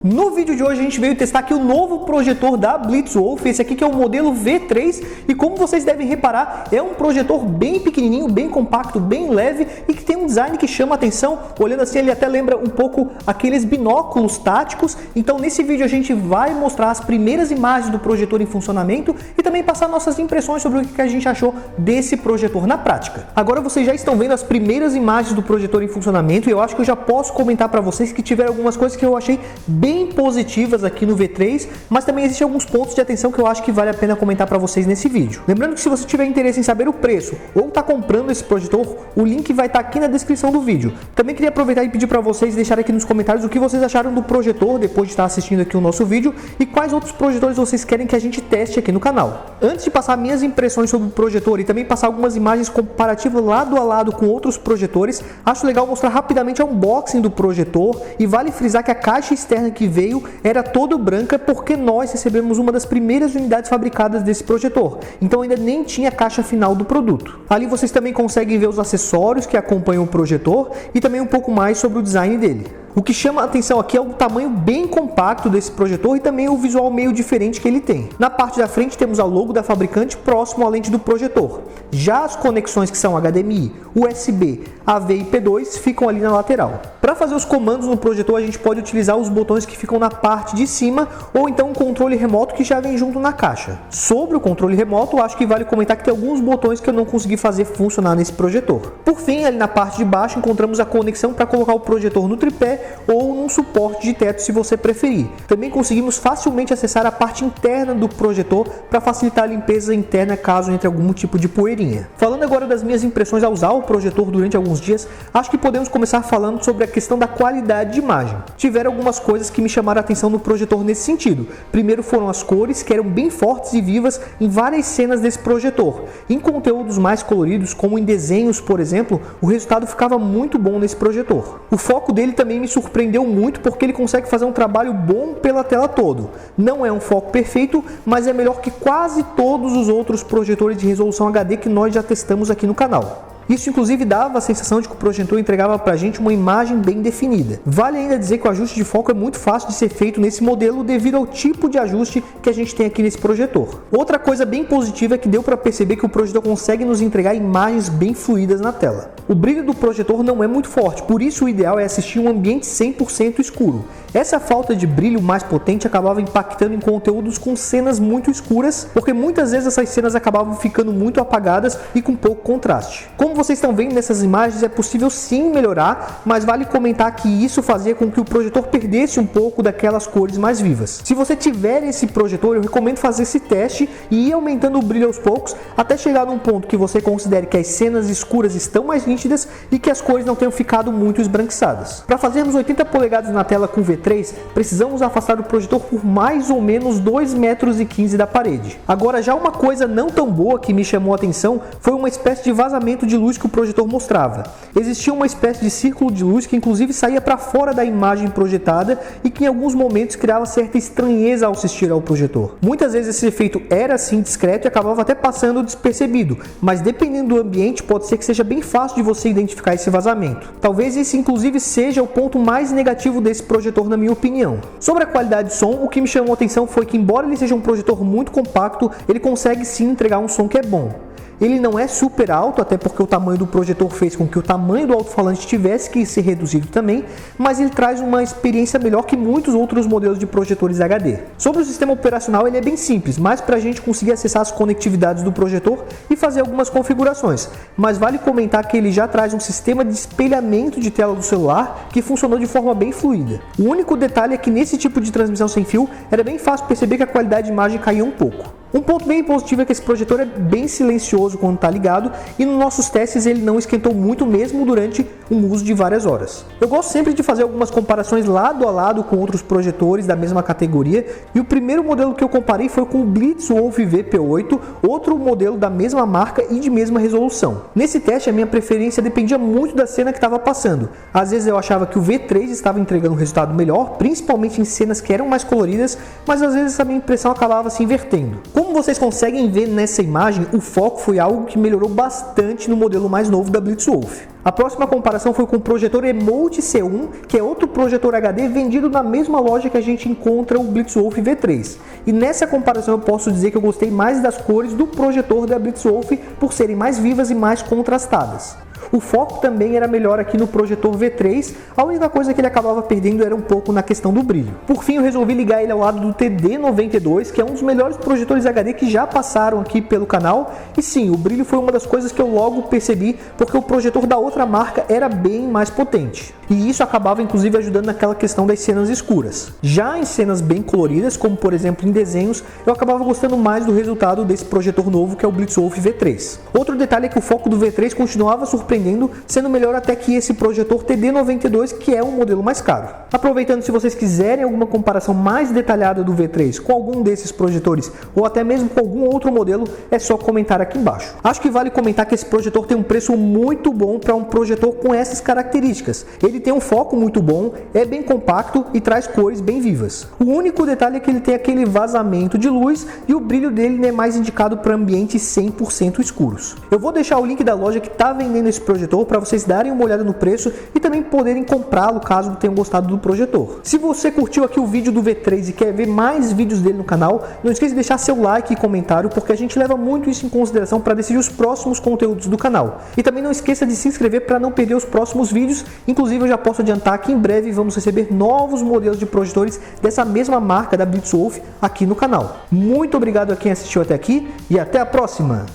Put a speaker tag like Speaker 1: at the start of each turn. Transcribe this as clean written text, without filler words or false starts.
Speaker 1: No vídeo de hoje a gente veio testar aqui o novo projetor da Blitzwolf, esse aqui que é o modelo V3, e como vocês devem reparar, é um projetor bem pequenininho, bem compacto, bem leve e que tem um design que chama a atenção. Olhando assim ele até lembra um pouco aqueles binóculos táticos. Então nesse vídeo a gente vai mostrar as primeiras imagens do projetor em funcionamento e também passar nossas impressões sobre o que a gente achou desse projetor na prática. Agora vocês já estão vendo as primeiras imagens do projetor em funcionamento e eu acho que eu já posso comentar para vocês que tiveram algumas coisas que eu achei bem positivas aqui no V3, mas também existem alguns pontos de atenção que eu acho que vale a pena comentar para vocês nesse vídeo. Lembrando que se você tiver interesse em saber o preço ou está comprando esse projetor, o link vai estar aqui na descrição do vídeo. Também queria aproveitar e pedir para vocês deixarem aqui nos comentários o que vocês acharam do projetor depois de estar assistindo aqui o nosso vídeo e quais outros projetores vocês querem que a gente teste aqui no canal. Antes de passar minhas impressões sobre o projetor e também passar algumas imagens comparativas lado a lado com outros projetores, acho legal mostrar rapidamente a unboxing do projetor e vale frisar que a caixa externa que veio era toda branca porque nós recebemos uma das primeiras unidades fabricadas desse projetor, então ainda nem tinha a caixa final do produto. Ali vocês também conseguem ver os acessórios que acompanham o projetor e também um pouco mais sobre o design dele. O que chama a atenção aqui é o tamanho bem compacto desse projetor e também o visual meio diferente que ele tem. Na parte da frente temos o logo da fabricante próximo à lente do projetor. Já as conexões que são HDMI, USB, AV e P2 ficam ali na lateral. Para fazer os comandos no projetor a gente pode utilizar os botões que ficam na parte de cima ou então um controle remoto que já vem junto na caixa. Sobre o controle remoto, acho que vale comentar que tem alguns botões que eu não consegui fazer funcionar nesse projetor. Por fim, ali na parte de baixo encontramos a conexão para colocar o projetor no tripé ou num suporte de teto se você preferir. Também conseguimos facilmente acessar a parte interna do projetor para facilitar a limpeza interna caso entre algum tipo de poeirinha. Falando agora das minhas impressões ao usar o projetor durante alguns dias, acho que podemos começar falando sobre a questão da qualidade de imagem. Tiveram algumas coisas que me chamaram a atenção no projetor nesse sentido. Primeiro foram as cores, que eram bem fortes e vivas em várias cenas desse projetor. Em conteúdos mais coloridos, como em desenhos, por exemplo, o resultado ficava muito bom nesse projetor. O foco dele também me surpreendeu muito porque ele consegue fazer um trabalho bom pela tela todo. Não é um foco perfeito, mas é melhor que quase todos os outros projetores de resolução HD que nós já testamos aqui no canal. Isso inclusive dava a sensação de que o projetor entregava pra gente uma imagem bem definida. Vale ainda dizer que o ajuste de foco é muito fácil de ser feito nesse modelo devido ao tipo de ajuste que a gente tem aqui nesse projetor. Outra coisa bem positiva é que deu para perceber que o projetor consegue nos entregar imagens bem fluídas na tela. O brilho do projetor não é muito forte, por isso o ideal é assistir um ambiente 100% escuro. Essa falta de brilho mais potente acabava impactando em conteúdos com cenas muito escuras, porque muitas vezes essas cenas acabavam ficando muito apagadas e com pouco contraste. Como vocês estão vendo nessas imagens, é possível sim melhorar, mas vale comentar que isso fazia com que o projetor perdesse um pouco daquelas cores mais vivas. Se você tiver esse projetor, eu recomendo fazer esse teste e ir aumentando o brilho aos poucos, até chegar num ponto que você considere que as cenas escuras estão mais nítidas e que as cores não tenham ficado muito esbranquiçadas. Para fazermos 80 polegadas na tela com V3, precisamos afastar o projetor por mais ou menos 2,15 metros da parede. Agora, já uma coisa não tão boa que me chamou a atenção foi uma espécie de vazamento de luz que o projetor mostrava. Existia uma espécie de círculo de luz que inclusive saía para fora da imagem projetada e que em alguns momentos criava certa estranheza ao assistir ao projetor. Muitas vezes esse efeito era assim discreto e acabava até passando despercebido, mas dependendo do ambiente pode ser que seja bem fácil de você identificar esse vazamento. Talvez esse inclusive seja o ponto mais negativo desse projetor na minha opinião. Sobre a qualidade de som, o que me chamou a atenção foi que embora ele seja um projetor muito compacto, ele consegue sim entregar um som que é bom. Ele não é super alto, até porque o tamanho do projetor fez com que o tamanho do alto-falante tivesse que ser reduzido também, mas ele traz uma experiência melhor que muitos outros modelos de projetores HD. Sobre o sistema operacional, ele é bem simples, mas para a gente conseguir acessar as conectividades do projetor e fazer algumas configurações. Mas vale comentar que ele já traz um sistema de espelhamento de tela do celular que funcionou de forma bem fluida. O único detalhe é que nesse tipo de transmissão sem fio, era bem fácil perceber que a qualidade de imagem caía um pouco. Um ponto bem positivo é que esse projetor é bem silencioso quando está ligado e nos nossos testes ele não esquentou muito mesmo durante um uso de várias horas. Eu gosto sempre de fazer algumas comparações lado a lado com outros projetores da mesma categoria e o primeiro modelo que eu comparei foi com o Blitzwolf VP8, outro modelo da mesma marca e de mesma resolução. Nesse teste a minha preferência dependia muito da cena que estava passando. Às vezes eu achava que o V3 estava entregando um resultado melhor, principalmente em cenas que eram mais coloridas, mas às vezes essa minha impressão acabava se invertendo. Como vocês conseguem ver nessa imagem, o foco foi algo que melhorou bastante no modelo mais novo da Blitzwolf. A próxima comparação foi com o projetor Emote C1, que é outro projetor HD vendido na mesma loja que a gente encontra o Blitzwolf V3. E nessa comparação eu posso dizer que eu gostei mais das cores do projetor da Blitzwolf por serem mais vivas e mais contrastadas. O foco também era melhor aqui no projetor V3, a única coisa que ele acabava perdendo era um pouco na questão do brilho. Por fim, eu resolvi ligar ele ao lado do TD92, que é um dos melhores projetores HD que já passaram aqui pelo canal. E sim, o brilho foi uma das coisas que eu logo percebi, porque o projetor da outra marca era bem mais potente. E isso acabava inclusive ajudando naquela questão das cenas escuras. Já em cenas bem coloridas, como por exemplo em desenhos, eu acabava gostando mais do resultado desse projetor novo que é o Blitzwolf V3. Outro detalhe é que o foco do V3 continuava surpreendendo, sendo melhor até que esse projetor TD92, que é um modelo mais caro. Aproveitando, se vocês quiserem alguma comparação mais detalhada do V3 com algum desses projetores ou até mesmo com algum outro modelo, é só comentar aqui embaixo. Acho que vale comentar que esse projetor tem um preço muito bom para um projetor com essas características. Ele tem um foco muito bom, é bem compacto e traz cores bem vivas. O único detalhe é que ele tem aquele vazamento de luz e o brilho dele é mais indicado para ambientes 100% escuros. Eu vou deixar o link da loja que está vendendo esse projetor para vocês darem uma olhada no preço e também poderem comprá-lo caso tenham gostado do projetor. Se você curtiu aqui o vídeo do V3 e quer ver mais vídeos dele no canal, não esqueça de deixar seu like e comentário, porque a gente leva muito isso em consideração para decidir os próximos conteúdos do canal. E também não esqueça de se inscrever para não perder os próximos vídeos. Inclusive eu já posso adiantar que em breve vamos receber novos modelos de projetores dessa mesma marca da Blitzwolf aqui no canal. Muito obrigado a quem assistiu até aqui e até a próxima!